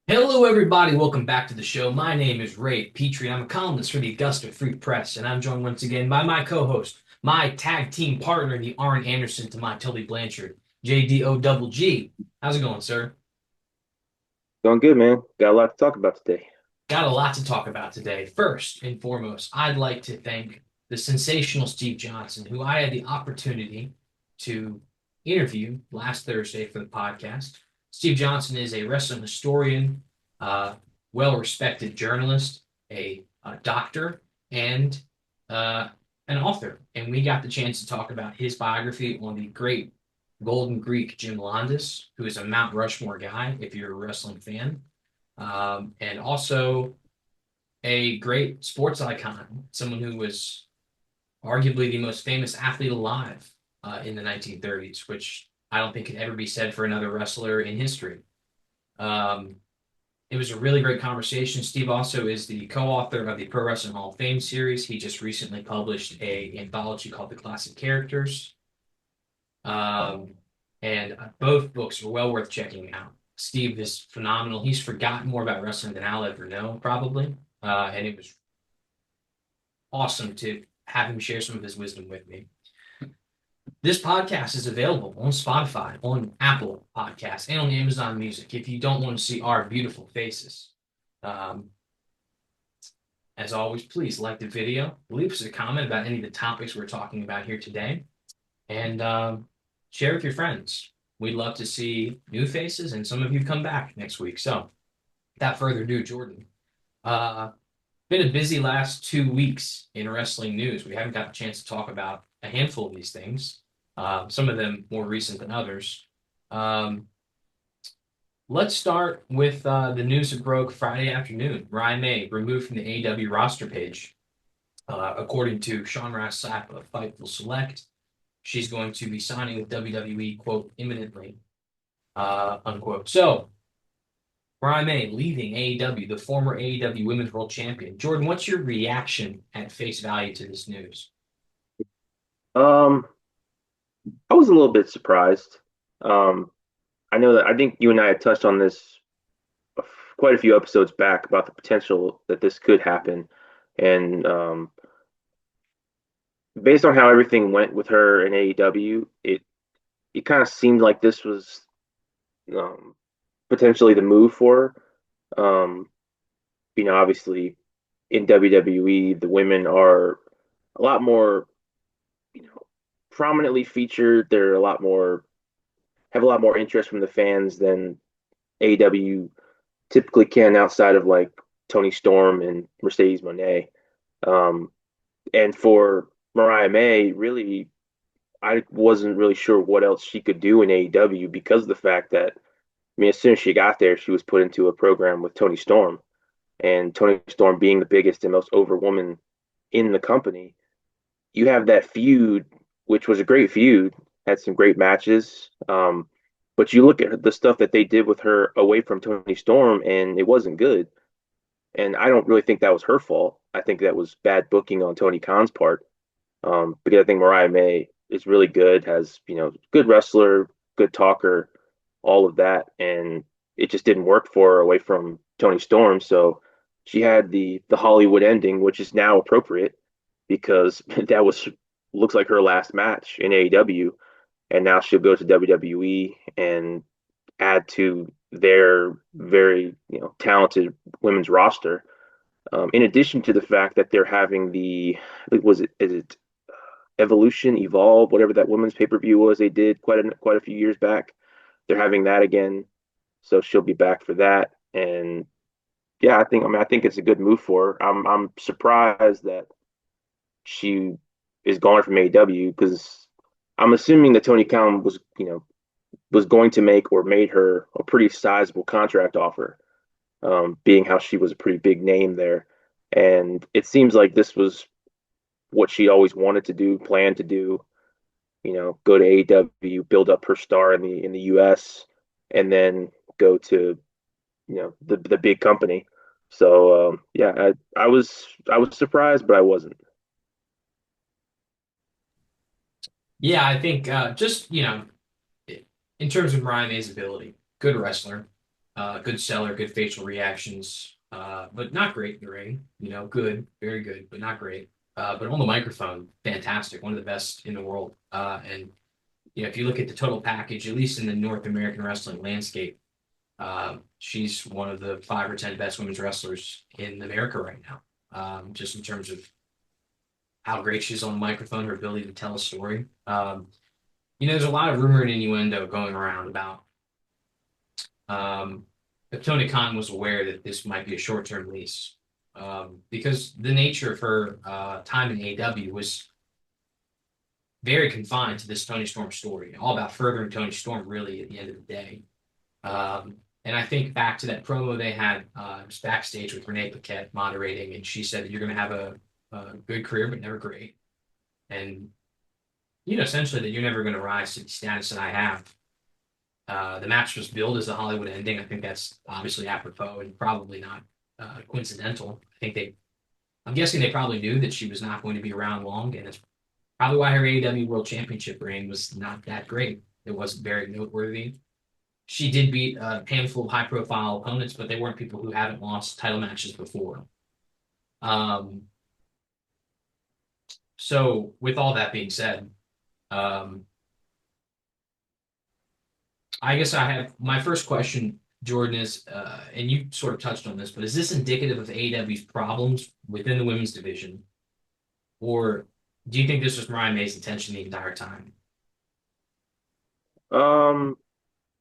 Hello, everybody. Welcome back to the show. My name is Ray Petree. I'm a columnist for the Augusta Free Press, and I'm joined once again by my co-host, my tag team partner, the Arn Anderson to my Tully Blanchard, JDO Double G. How's it going, sir? Going good, man. Got a lot to talk about today. Got a lot to talk about today. First and foremost, I'd like to thank the sensational Steve Johnson, who I had the opportunity to interview last Thursday for the podcast. Steve Johnson is a wrestling historian, uh, well-respected journalist, a doctor, and an author. And we got the chance to talk about his biography on the great Golden Greek Jim Landis, who is a Mount Rushmore guy, if you're a wrestling fan, and also a great sports icon, someone who was arguably the most famous athlete alive in the 1930s, which I don't think could ever be said for another wrestler in history. Um, it was a really great conversation. Steve also is the co-author of the Pro Wrestling Hall of Fame series. He just recently published a anthology called The Classic Characters. Um, and both books are well worth checking out. Steve is phenomenal. He's forgotten more about wrestling than I'll ever know, probably. And it was awesome to have him share some of his wisdom with me. This podcast is available on Spotify, on Apple Podcasts, and on Amazon Music if you don't want to see our beautiful faces. Um, as always, please like the video, leave us a comment about any of the topics we're talking about here today, and share with your friends. We'd love to see new faces, and some of you come back next week. So, without further ado, Jordan, uh, been a busy last 2 weeks in wrestling news. We haven't got the chance to talk about a handful of these things, some of them more recent than others. Um, let's start with the news that broke Friday afternoon. Mariah May removed from the AEW roster page. According to Sean Ross Sapp of Fightful Select, she's going to be signing with WWE, quote, imminently, unquote. So, Mariah May leaving AEW, the former AEW Women's World Champion. Jordan, what's your reaction at face value to this news? Um, I was a little bit surprised. Um, I know that I think you and I had touched on this quite a few episodes back about the potential that this could happen. And based on how everything went with her in AEW, it kind of seemed like this was um, potentially the move for her. Obviously in WWE, the women are a lot more, you know, prominently featured. They're a lot more have a lot more interest from the fans than AEW typically can outside of like Tony Storm and Mercedes Moné. Um, and for Mariah May, really, I wasn't really sure what else she could do in AEW because of the fact that, I mean, as soon as she got there, she was put into a program with Tony Storm. And Tony Storm being the biggest and most over woman in the company, you have that feud, which was a great feud, had some great matches. But you look at the stuff that they did with her away from Tony Storm, and it wasn't good. And I don't really think that was her fault. I think that was bad booking on Tony Khan's part. Because I think Mariah May is really good, has good wrestler, good talker, all of that, and it just didn't work for her away from Tony Storm. So she had the Hollywood ending, which is now appropriate because that was looks like her last match in AEW, and now she'll go to WWE and add to their very talented women's roster. In addition to the fact that they're having was it is it Evolution Evolve, whatever that women's pay per view was they did quite a few years back. They're having that again, so she'll be back for that. And yeah, I think it's a good move for her. I'm surprised that she is gone from AEW because I'm assuming that Tony Khan was going to make or made her a pretty sizable contract offer, being how she was a pretty big name there. And it seems like this was what she always wanted to do, planned to do. Go to AEW, build up her star in the US, and then go to the big company. So yeah, I was surprised, but I wasn't. Yeah, I think just, in terms of Mariah May's ability, good wrestler. Good seller, good facial reactions, but not great in the ring. Good, very good, but not great. But on the microphone, fantastic, one of the best in the world. And if you look at the total package, at least in the North American wrestling landscape, she's one of the 5 or 10 best women's wrestlers in America right now. Just in terms of how great she is on the microphone, her ability to tell a story. There's a lot of rumor and innuendo going around about if Tony Khan was aware that this might be a short-term lease, because the nature of her time in AEW was very confined to this Tony Storm story, all about furthering Tony Storm, really, at the end of the day. And I think back to that promo they had just backstage with Renee Paquette moderating, and she said that you're going to have a good career, but never great. And, essentially that you're never going to rise to the status that I have. The match was billed as a Hollywood ending. I think that's obviously apropos and probably not coincidental. I'm guessing they probably knew that she was not going to be around long, and it's probably why her AEW World Championship reign was not that great. It wasn't very noteworthy. She did beat a handful of high-profile opponents, but they weren't people who haven't lost title matches before. So with all that being said, I guess I have my first question, Jordan, is, and you sort of touched on this, but is this indicative of AEW's problems within the women's division, or do you think this was Mariah May's intention the entire time? Um,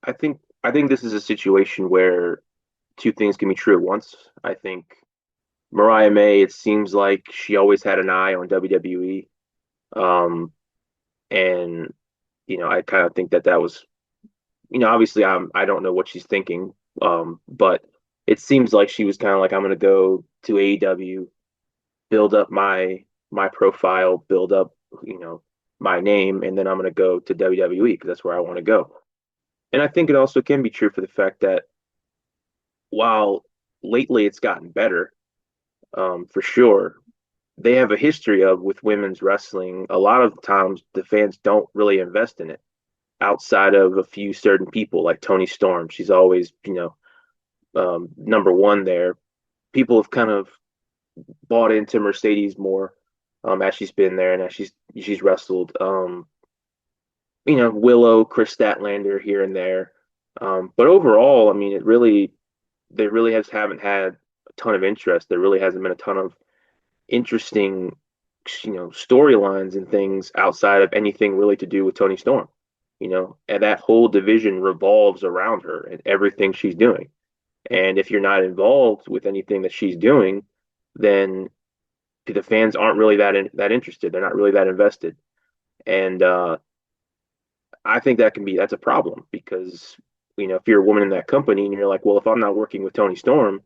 I think this is a situation where two things can be true at once. I think Mariah May, it seems like she always had an eye on WWE. And I kind of think that that was, obviously I don't know what she's thinking. But it seems like she was kind of like, I'm going to go to AEW, build up my profile, build up, my name, and then I'm going to go to WWE because that's where I want to go. And I think it also can be true for the fact that while lately it's gotten better, for sure, they have a history of with women's wrestling. A lot of times the fans don't really invest in it outside of a few certain people like Tony Storm. She's always, number one there. People have kind of bought into Mercedes more as she's been there and as she's wrestled. Willow, Chris Statlander here and there. But overall, I mean, they really haven't had a ton of interest. There really hasn't been a ton of interesting, storylines and things outside of anything really to do with Tony Storm. And that whole division revolves around her and everything she's doing. And if you're not involved with anything that she's doing, then the fans aren't really that interested. They're not really that invested. And I think that's a problem because if you're a woman in that company and you're like, well, if I'm not working with Tony Storm,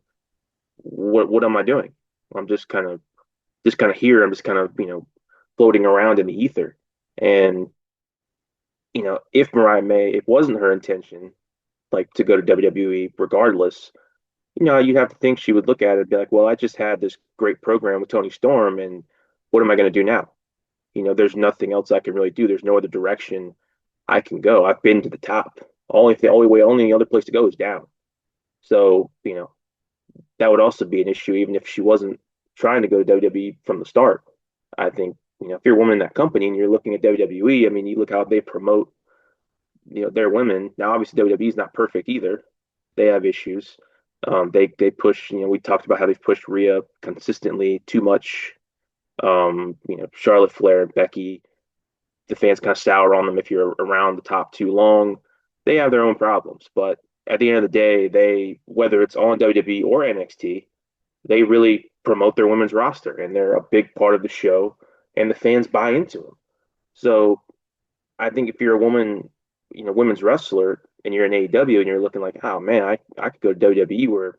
what am I doing? I'm just kind of here. I'm just kind of floating around in the ether. And if Mariah May, it wasn't her intention, like to go to WWE, regardless, you'd have to think she would look at it and be like, well, I just had this great program with Tony Storm, and what am I going to do now? There's nothing else I can really do. There's no other direction I can go. I've been to the top. Only other place to go is down. So, that would also be an issue, even if she wasn't trying to go to WWE from the start. I think, if you're a woman in that company and you're looking at WWE, I mean, you look how they promote, their women. Now, obviously, WWE is not perfect either. They have issues. They push, we talked about how they've pushed Rhea consistently too much. Charlotte Flair and Becky, the fans kind of sour on them if you're around the top too long. They have their own problems, but at the end of the day, whether it's on WWE or NXT, they really promote their women's roster and they're a big part of the show and the fans buy into them. So I think if you're a woman, women's wrestler and you're in AEW and you're looking like, oh man, I could go to WWE where,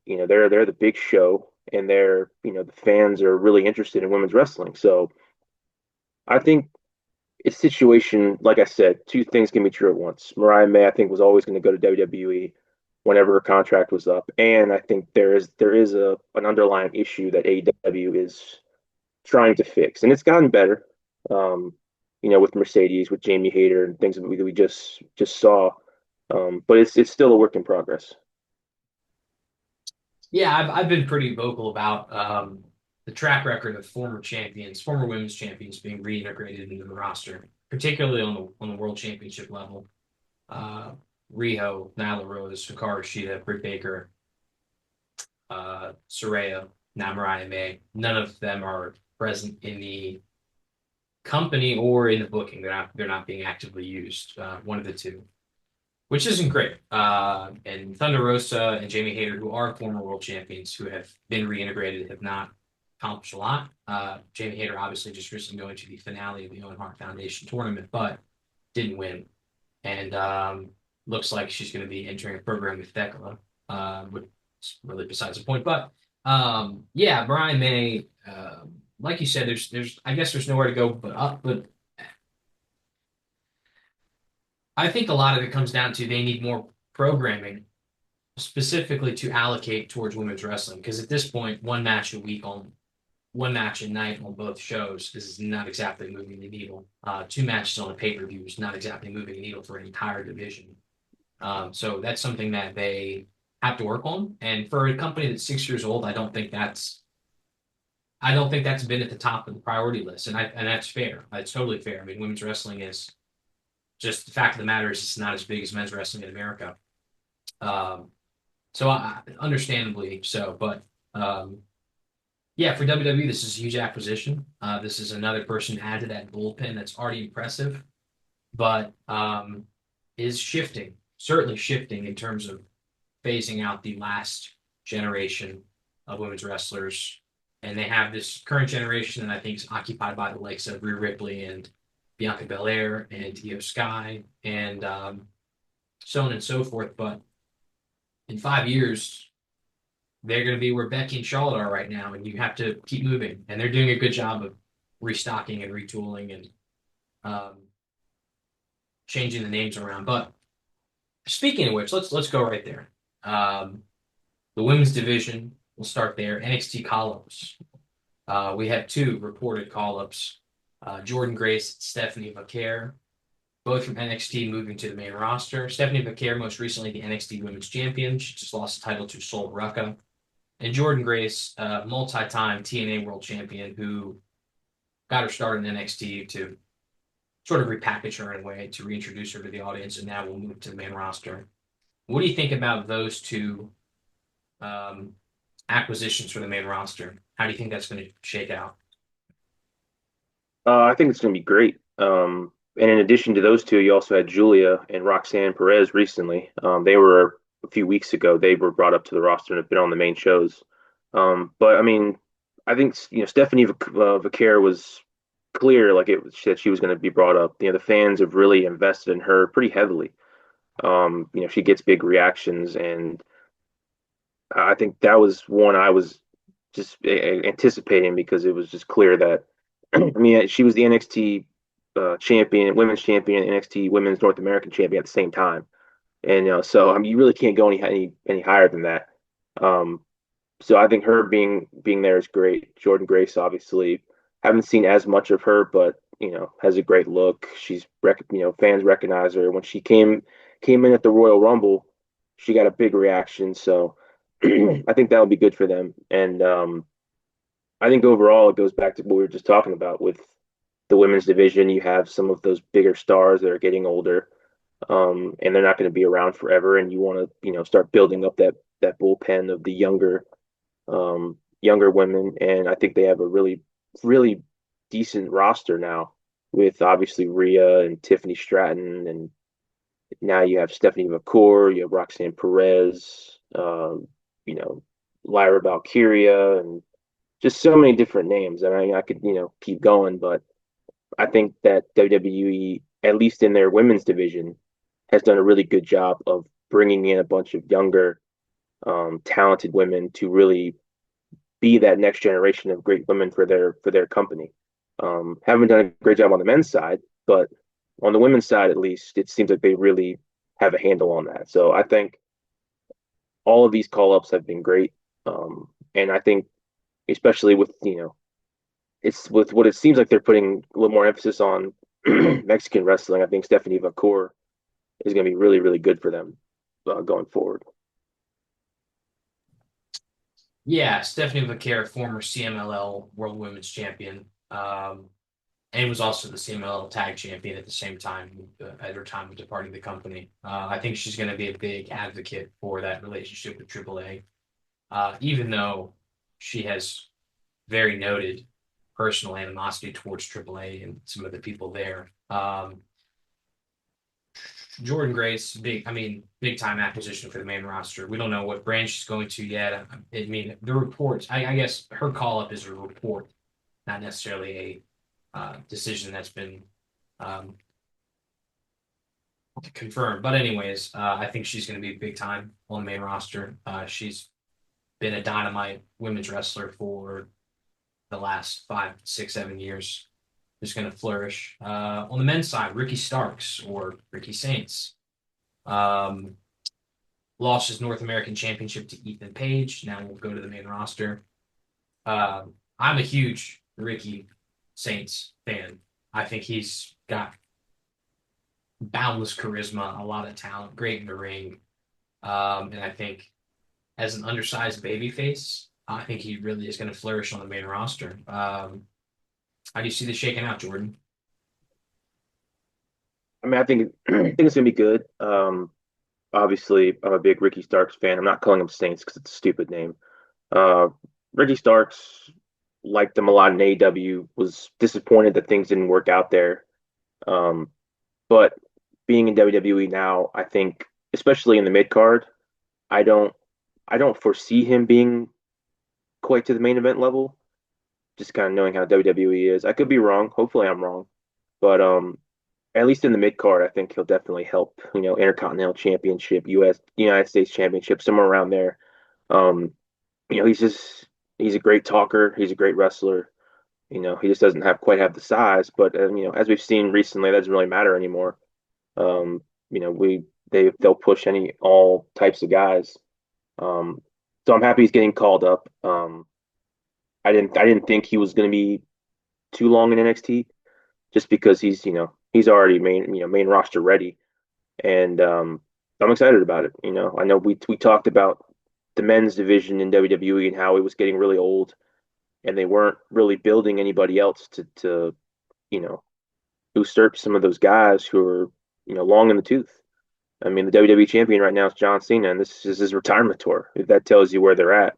they're the big show and the fans are really interested in women's wrestling. So I think it's situation, like I said, two things can be true at once. Mariah May, I think, was always going to go to WWE whenever her contract was up, and I think there is an underlying issue that AEW is trying to fix, and it's gotten better. With Mercedes, with Jamie Hayter, and things that we just saw, but it's still a work in progress. Yeah, I've been pretty vocal about the track record of former champions, former women's champions being reintegrated into the roster, particularly on the world championship level. Uh, Riho, Nyla Rose, Hikaru Shida, Britt Baker, Saraya, now Mariah May. None of them are present in the company or in the booking. They're not being actively used. One of the two, which isn't great. And Thunder Rosa and Jamie Hayter, who are former world champions, who have been reintegrated, have not accomplished a lot. Jamie Hayter obviously just recently going to the finale of the Owen Hart Foundation tournament, but didn't win. And looks like she's going to be entering a program with Thekla, which is really besides the point. But yeah, Brian May, like you said, there's I guess there's nowhere to go but up. But I think a lot of it comes down to they need more programming specifically to allocate towards women's wrestling. Because at this point, one match a week on one match a night on both shows is not exactly moving the needle. Two matches on a pay-per-view is not exactly moving the needle for an entire division. So that's something that they have to work on. And for a company that's 6 years old, I don't think that's been at the top of the priority list. And that's fair. It's totally fair. I mean, women's wrestling is just the fact of the matter is it's not as big as men's wrestling in America. Um, understandably so, but yeah, for WWE, this is a huge acquisition. This is another person to add to that bullpen that's already impressive, but is shifting, certainly shifting in terms of phasing out the last generation of women's wrestlers. And they have this current generation that I think is occupied by the likes of Rhea Ripley and Bianca Belair and Io Sky and so on and so forth. But in 5 years, they're going to be where Becky and Charlotte are right now, and you have to keep moving. And they're doing a good job of restocking and retooling and um, changing the names around. But speaking of which, let's go right there. Um, the women's division, we'll start there. NXT Call Ups. We have two reported call ups. Jordan Grace, Stephanie Vaquer, both from NXT moving to the main roster. Stephanie Vaquer, most recently the NXT Women's Champion. She just lost the title to Sol Rucka. And Jordan Grace, multi-time TNA World Champion, who got her start in NXT to sort of repackage her in a way to reintroduce her to the audience, and now we'll move to the main roster. What do you think about those two um, acquisitions for the main roster? How do you think that's going to shake out? I think it's going to be great. And in addition to those two, you also had Julia and Roxanne Perez recently. They were a few weeks ago. They were brought up to the roster and have been on the main shows. But I mean, I think Stephanie Vaquer was clear, like it was that she was going to be brought up. The fans have really invested in her pretty heavily. She gets big reactions, and I think that was one I was just anticipating because it was just clear that I mean she was the NXT champion, women's champion, NXT Women's North American champion at the same time, and so I mean you really can't go any higher than that. Um, so I think her being there is great. Jordan Grace, obviously, haven't seen as much of her, but has a great look. Fans recognize her when she came in at the Royal Rumble. She got a big reaction, so I think that'll be good for them. And I think overall it goes back to what we were just talking about with the women's division. You have some of those bigger stars that are getting older, and they're not going to be around forever. And you want to start building up that bullpen of the younger women. And I think they have a really decent roster now with obviously Rhea and Tiffany Stratton, and now you have Stephanie McCour, you have Roxanne Perez, you know, Lyra Valkyria, and just so many different names. I mean, I could, keep going, but I think that WWE, at least in their women's division, has done a really good job of bringing in a bunch of younger, talented women to really be that next generation of great women for their company. Haven't done a great job on the men's side, but on the women's side, at least, it seems like they really have a handle on that. So I think all of these call ups have been great, and I think especially with it's with what it seems like they're putting a little more emphasis on Mexican wrestling. I think Stephanie Vacour is going to be really good for them going forward. Yeah, Stephanie Vaquer, former CMLL World Women's Champion, and was also the CMLL Tag Champion at the same time at her time of departing the company. I think she's going to be a big advocate for that relationship with AAA, even though she has very noted personal animosity towards AAA and some of the people there. Jordan Grace, big time acquisition for the main roster. We don't know what branch she's going to yet. I mean, the reports. I guess her call up is a report, not necessarily a decision that's been um, confirmed. But anyways, I think she's going to be big time on the main roster. She's been a dynamite women's wrestler for the last 5, 6, 7 years. Just going to flourish. On the men's side, Ricky Starks or Ricky Saints. Um, Lost his North American Championship to Ethan Page. Now we'll go to the main roster. I'm a huge Ricky Saints fan. I think he's got boundless charisma, a lot of talent, great in the ring. And I think as an undersized babyface, I think he really is going to flourish on the main roster. How do you see this shaking out, Jordan? I mean, I think it's gonna be good. Obviously, I'm a big Ricky Starks fan. I'm not calling him Saints because it's a stupid name. Uh, Ricky Starks liked him a lot in AEW. Was disappointed that things didn't work out there. Um, but being in WWE now, I think, especially in the mid card, I don't, I don't foresee him being quite to the main event level. Just kind of knowing how WWE is. I could be wrong. Hopefully, I'm wrong. But at least in the mid card, I think he'll definitely help. Intercontinental Championship, United States Championship, somewhere around there. Um, he's a great talker. He's a great wrestler. He just doesn't have quite have the size. But as we've seen recently, that doesn't really matter anymore. Um, they'll push any all types of guys. Um, so I'm happy he's getting called up. I didn't think he was going to be too long in NXT just because he's already main roster ready, and I'm excited about it. I know we talked about the men's division in WWE and how it was getting really old, and they weren't really building anybody else to you know usurp some of those guys who are long in the tooth. I mean, the WWE champion right now is John Cena, and this is his retirement tour. If that tells you where they're at,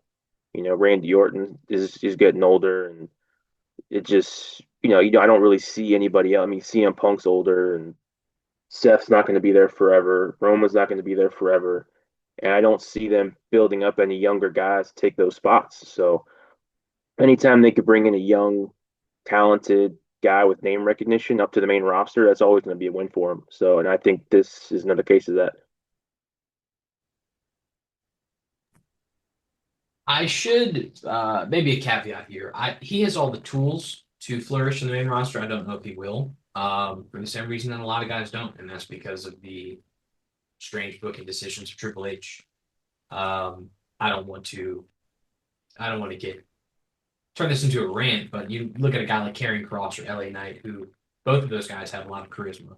Randy Orton is getting older, and it just I don't really see anybody else. I mean, CM Punk's older, and Seth's not going to be there forever. Roman's not going to be there forever, and I don't see them building up any younger guys to take those spots. So anytime they could bring in a young, talented guy with name recognition up to the main roster, that's always going to be a win for them. So, and I think this is another case of that. I should maybe a caveat here. He has all the tools to flourish in the main roster. I don't know if he will. For the same reason that a lot of guys don't, and that's because of the strange booking decisions of Triple H. Um, I don't want to. I don't want to get turn this into a rant, but you look at a guy like Karrion Kross or LA Knight, who both of those guys have a lot of charisma,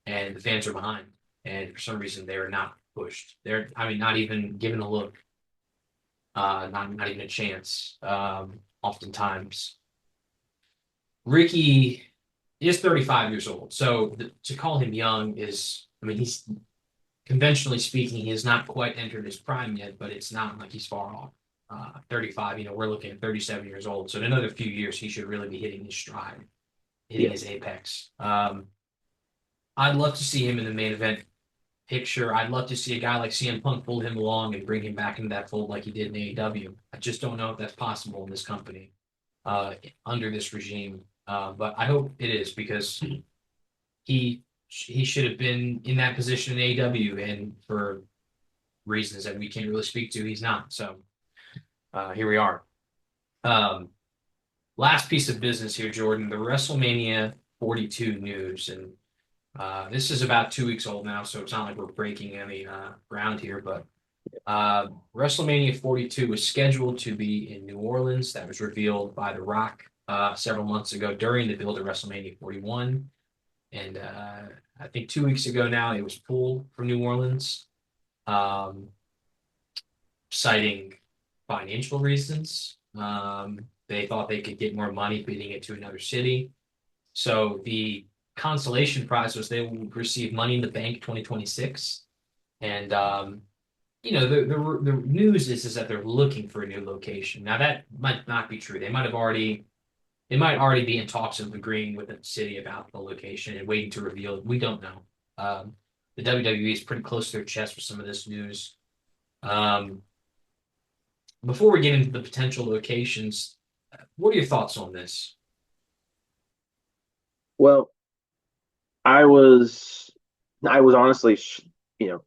and the fans are behind. And for some reason, they're not pushed. Not even given a look, not even a chance. Oftentimes, Ricky is 35 years old, so to call him young is, he's conventionally speaking, he has not quite entered his prime yet, but it's not like he's far off. 35, we're looking at 37 years old. So in another few years, he should really be hitting his stride, hitting Yeah. his apex. I'd love to see him in the main event picture. I'd love to see a guy like CM Punk pull him along and bring him back into that fold like he did in AEW. I just don't know if that's possible in this company, under this regime. But I hope it is because he should have been in that position in AEW, and for reasons that we can't really speak to, he's not. So here we are. Um, Last piece of business here, Jordan, the WrestleMania 42 news. And this is about 2 weeks old now, so it's not like we're breaking any ground here. But WrestleMania 42 was scheduled to be in New Orleans. That was revealed by The Rock several months ago during the build of WrestleMania 41. And I think 2 weeks ago now, it was pulled from New Orleans, um, citing financial reasons. They thought they could get more money feeding it to another city. So the consolation prize was they will receive Money in the Bank 2026. And the news is that they're looking for a new location. Now that might not be true. They might already be in talks of agreeing with the city about the location and waiting to reveal it. We don't know. The WWE is pretty close to their chest with some of this news. Um, Before we get into the potential locations, what are your thoughts on this? Well, I was I was honestly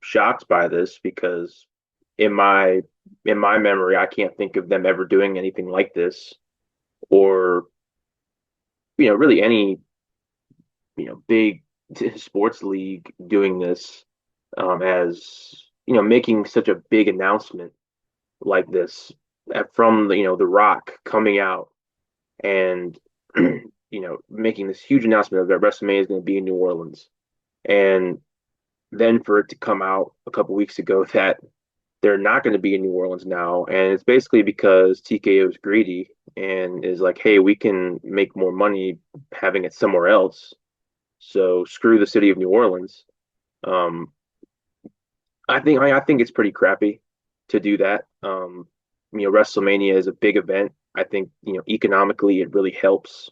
shocked by this because in my in my memory I can't think of them ever doing anything like this or really any big sports league doing this as making such a big announcement like this from the Rock coming out and making this huge announcement that WrestleMania is going to be in New Orleans, and then for it to come out a couple weeks ago that they're not going to be in New Orleans now, and it's basically because TKO is greedy and is like, hey, we can make more money having it somewhere else, so screw the city of New Orleans. Um, I think it's pretty crappy to do that. WrestleMania is a big event. I think economically it really helps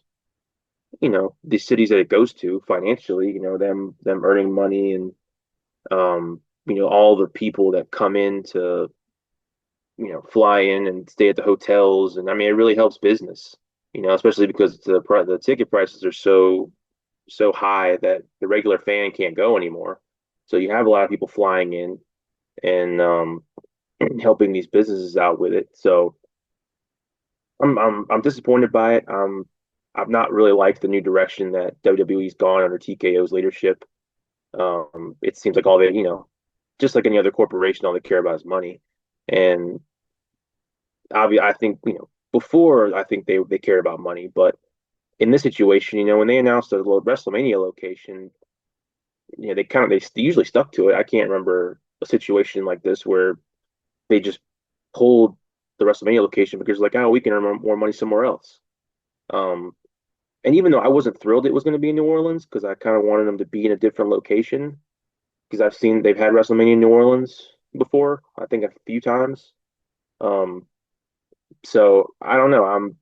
the cities that it goes to financially. Them earning money and all the people that come in to fly in and stay at the hotels, and I mean it really helps business. Especially because the ticket prices are so high that the regular fan can't go anymore. So you have a lot of people flying in and helping these businesses out with it. So I'm disappointed by it. I've not really liked the new direction that WWE's gone under TKO's leadership. It seems like all they, just like any other corporation, all they care about is money. And I think, before I think they cared about money, but in this situation, when they announced the WrestleMania location, they usually stuck to it. I can't remember a situation like this where they just pulled the WrestleMania location because like, oh, we can earn more money somewhere else. Um, and even though I wasn't thrilled it was going to be in New Orleans because I kind of wanted them to be in a different location because I've seen they've had WrestleMania in New Orleans before, I think a few times. Um, so I don't know. I'm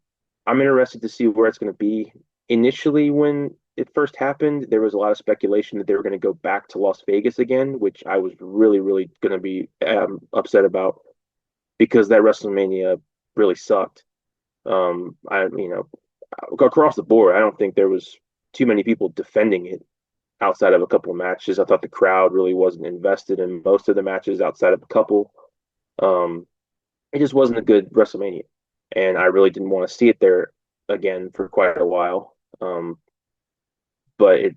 interested to see where it's going to be. Initially, when it first happened, there was a lot of speculation that they were going to go back to Las Vegas again, which I was really, really going to be upset about because that WrestleMania really sucked. Across the board, I don't think there was too many people defending it outside of a couple of matches. I thought the crowd really wasn't invested in most of the matches outside of a couple. Um, it just wasn't a good WrestleMania, and I really didn't want to see it there again for quite a while. But it,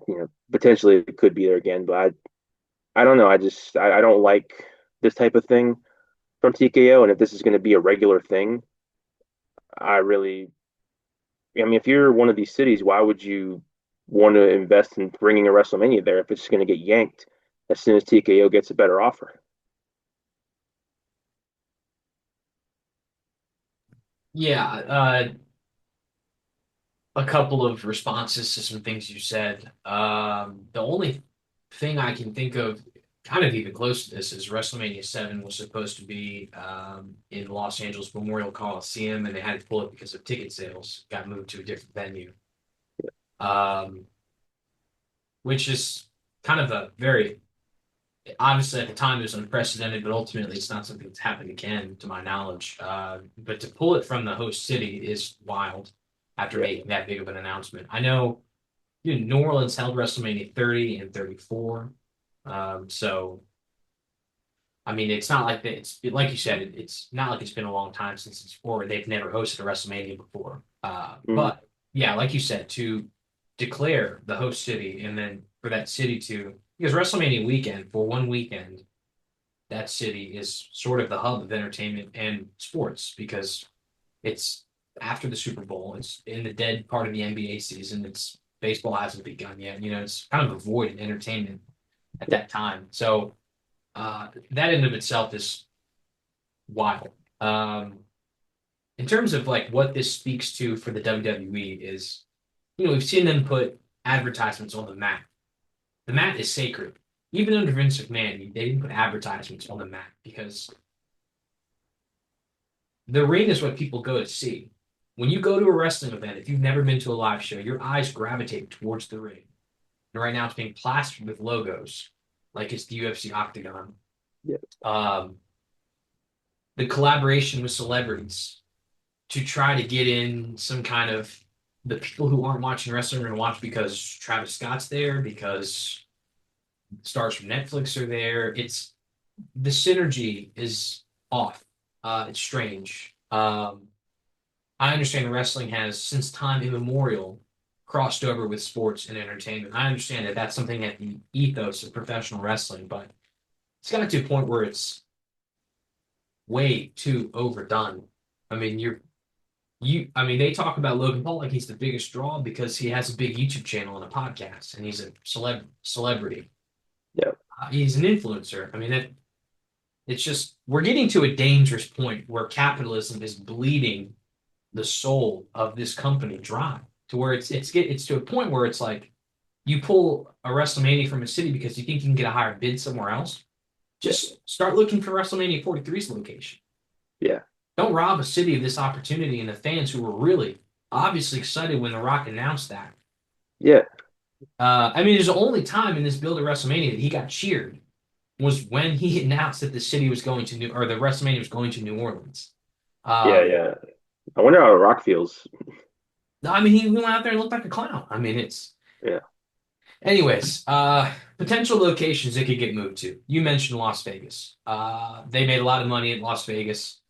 potentially it could be there again. But I don't know. I don't like this type of thing from TKO, and if this is going to be a regular thing, I really, I mean, if you're one of these cities, why would you want to invest in bringing a WrestleMania there if it's going to get yanked as soon as TKO gets a better offer? Yeah, a couple of responses to some things you said. The only thing I can think of, kind of even close to this, is WrestleMania 7 was supposed to be in Los Angeles Memorial Coliseum, and they had to pull it because of ticket sales, got moved to a different venue, um, which is kind of a very, obviously at the time it was unprecedented, but ultimately it's not something that's happened again, to my knowledge. But to pull it from the host city is wild after Yeah. making that big of an announcement. I know New Orleans held WrestleMania 30 and 34. So I mean, it's not like that. It's like you said, it's not like it's been a long time since it's or they've never hosted a WrestleMania before. Mhm. But yeah, like you said, to declare the host city and then for that city to because WrestleMania weekend for one weekend, that city is sort of the hub of entertainment and sports because it's after the Super Bowl. It's in the dead part of the NBA season. It's baseball hasn't begun yet. It's kind of a void in entertainment at that time. So that in of itself is wild. in terms of like what this speaks to for the WWE is, we've seen them put advertisements on the mat. The mat is sacred. Even under Vince McMahon, they didn't put advertisements on the mat because the ring is what people go to see. When you go to a wrestling event, if you've never been to a live show, your eyes gravitate towards the ring. And right now it's being plastered with logos, like it's the UFC Octagon. Yeah. The collaboration with celebrities to try to get in some kind of the people who aren't watching wrestling are going to watch because Travis Scott's there, because stars from Netflix are there. It's the synergy is off. It's strange. I understand wrestling has, since time immemorial, crossed over with sports and entertainment. I understand that that's something at the ethos of professional wrestling, but it's gotten to a point where it's way too overdone. I mean, they talk about Logan Paul like he's the biggest draw because he has a big YouTube channel and a podcast, and he's a celebrity. Yeah. He's an influencer. I mean, it's just we're getting to a dangerous point where capitalism is bleeding the soul of this company dry to where it's to a point where it's like you pull a WrestleMania from a city because you think you can get a higher bid somewhere else. Just start looking for WrestleMania 43's location. Yeah. Don't rob a city of this opportunity and the fans who were really obviously excited when The Rock announced that. Yeah. I mean, there's the only time in this build of WrestleMania that he got cheered was when he announced that the city was going to or the WrestleMania was going to New Orleans. Yeah. Yeah. I wonder how Rock feels. I mean, he went out there and looked like a clown. I mean, it's Yeah. anyways, potential locations they could get moved to. You mentioned Las Vegas. They made a lot of money in Las Vegas.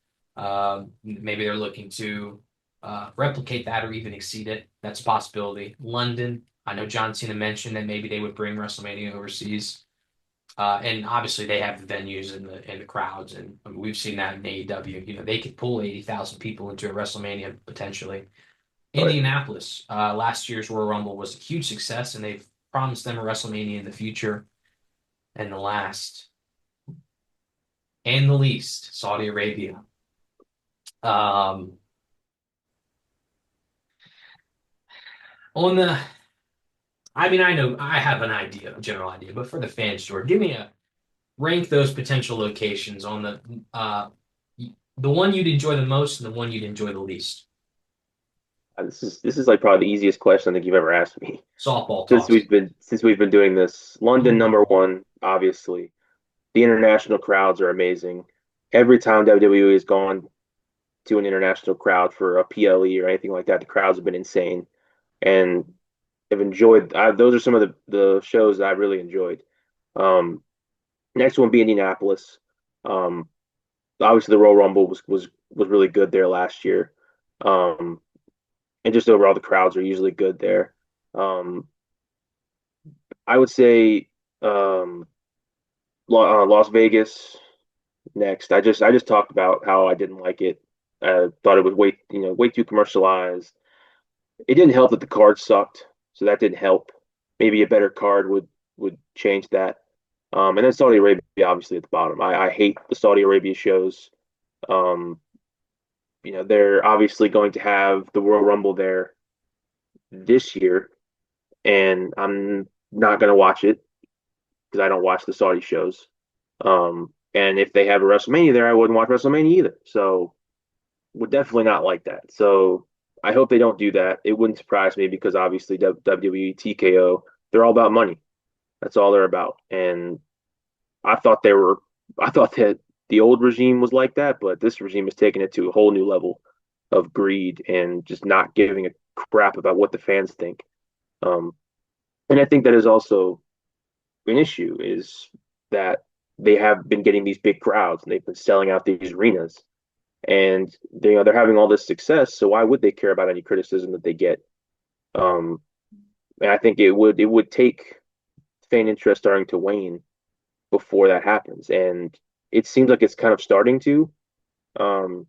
Maybe they're looking to replicate that or even exceed it. That's a possibility. London. I know John Cena mentioned that maybe they would bring WrestleMania overseas. And obviously they have the venues and the crowds, and I mean, we've seen that in AEW. They could pull 80,000 people into a WrestleMania potentially. Right. Indianapolis, last year's Royal Rumble was a huge success, and they've promised them a WrestleMania in the future. And the last and the least, Saudi Arabia. On the, I mean, I know I have an idea, a general idea, but for the fans, George, give me a rank those potential locations on the one you'd enjoy the most and the one you'd enjoy the least. This is like probably the easiest question that you've ever asked me Softball since toss. we've been doing this. London number one, obviously. The international crowds are amazing. Every time WWE has gone to an international crowd for a PLE or anything like that, the crowds have been insane, and have enjoyed. Those are some of the shows that I really enjoyed. Um, Next one be Indianapolis. Um, Obviously the Royal Rumble was really good there last year. Um, and just overall the crowds are usually good there. Um, I would say Las Vegas next. I just talked about how I didn't like it. I thought it was way too commercialized. It didn't help that the card sucked, so that didn't help. Maybe a better card would change that. And then Saudi Arabia, obviously at the bottom. I hate the Saudi Arabia shows. Um, they're obviously going to have the Royal Rumble there this year, and I'm not going to watch it because I don't watch the Saudi shows. And if they have a WrestleMania there, I wouldn't watch WrestleMania either. So would definitely not like that. So I hope they don't do that. It wouldn't surprise me because obviously WWE, TKO, they're all about money. That's all they're about. And I thought they were, I thought that the old regime was like that, but this regime has taken it to a whole new level of greed and just not giving a crap about what the fans think. Um, and I think that is also an issue is that they have been getting these big crowds and they've been selling out these arenas and they're having all this success. So why would they care about any criticism that they get? Um, and I think it would take fan interest starting to wane before that happens, and it seems like it's kind of starting to. Um,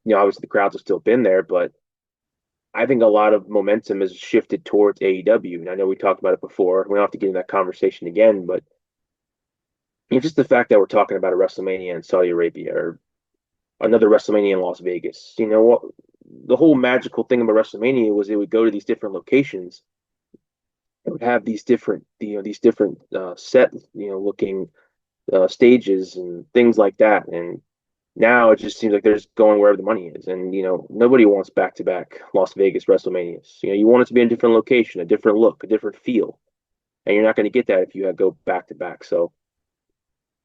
Obviously the crowds have still been there, but I think a lot of momentum has shifted towards AEW. And I know we talked about it before. We don't have to get in that conversation again, but just the fact that we're talking about a WrestleMania in Saudi Arabia or another WrestleMania in Las Vegas, the whole magical thing about WrestleMania was it would go to these different locations. It would have these different, these different set, looking stages and things like that. And now it just seems like they're just going wherever the money is. And, nobody wants back to back Las Vegas WrestleManias. You want it to be in a different location, a different look, a different feel. And you're not going to get that if you go back to back. So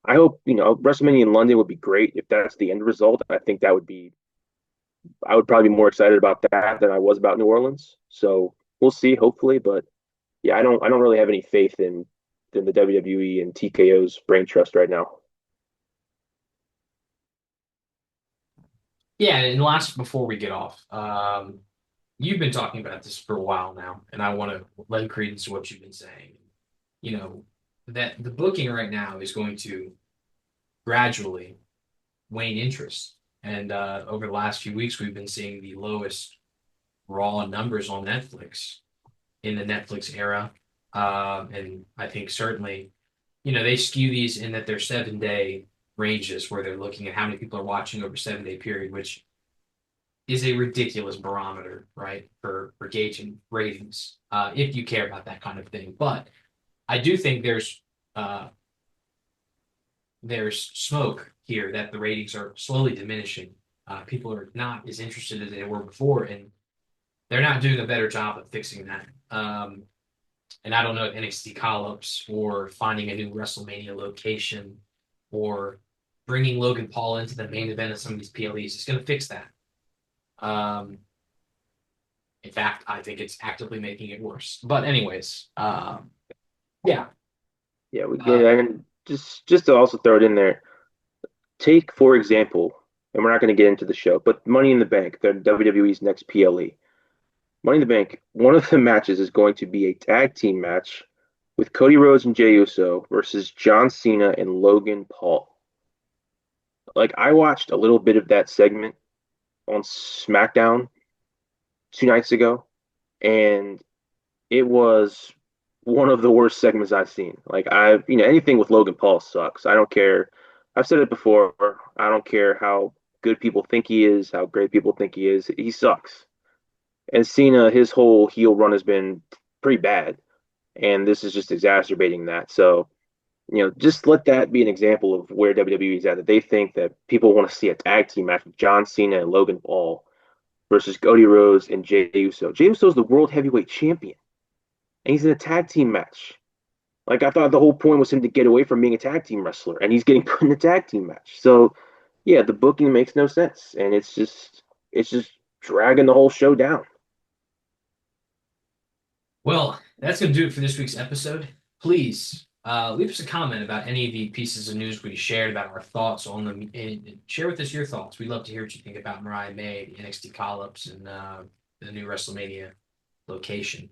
I hope, WrestleMania in London would be great if that's the end result. I think I would probably be more excited about that than I was about New Orleans. So we'll see, hopefully. But yeah, I don't really have any faith in the WWE and TKO's brain trust right now. Yeah, and last before we get off, you've been talking about this for a while now, and I want to lend credence to what you've been saying. You know, that the booking right now is going to gradually wane interest. And over the last few weeks, we've been seeing the lowest raw numbers on Netflix in the Netflix era. And I think certainly, they skew these in that they're 7 day ranges where they're looking at how many people are watching over a 7 day period, which is a ridiculous barometer, right, for gauging ratings, if you care about that kind of thing. But I do think uh, there's smoke here that the ratings are slowly diminishing. People are not as interested as they were before, and they're not doing a better job of fixing that. And I don't know if NXT Call Ups or finding a new WrestleMania location or bringing Logan Paul into the main event of some of these PLEs is going to fix that. Um, in fact, I think it's actively making it worse. But anyways, yeah, Yeah, we get uh, it. And just to also throw it in there, take for example, and we're not going to get into the show, but Money in the Bank, the WWE's next PLE. Money in the Bank, one of the matches is going to be a tag team match with Cody Rhodes and Jey Uso versus John Cena and Logan Paul. Like I watched a little bit of that segment on SmackDown 2 nights ago, and it was one of the worst segments I've seen. Like anything with Logan Paul sucks. I don't care. I've said it before. I don't care how good people think he is, how great people think he is. He sucks. And Cena, his whole heel run has been pretty bad, and this is just exacerbating that. So, just let that be an example of where WWE is at. That they think that people want to see a tag team match with John Cena and Logan Paul versus Cody Rhodes and Jey Uso. Jey Uso is the world heavyweight champion, and he's in a tag team match. Like I thought the whole point was him to get away from being a tag team wrestler, and he's getting put in a tag team match. So yeah, the booking makes no sense, and it's just dragging the whole show down. well, that's going to do it for this week's episode. Please leave us a comment about any of the pieces of news we shared about our thoughts on them, and share with us your thoughts. We'd love to hear what you think about Mariah May, the NXT call ups, and the new WrestleMania location.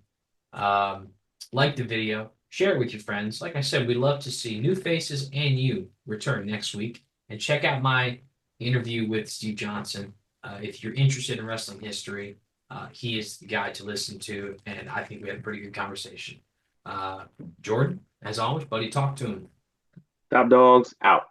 Um, like the video, share it with your friends. Like I said, we'd love to see new faces and you return next week. And check out my interview with Steve Johnson. If you're interested in wrestling history, he is the guy to listen to, and I think we had a pretty good conversation. Jordan, as always, buddy, talk to him. Top dogs out.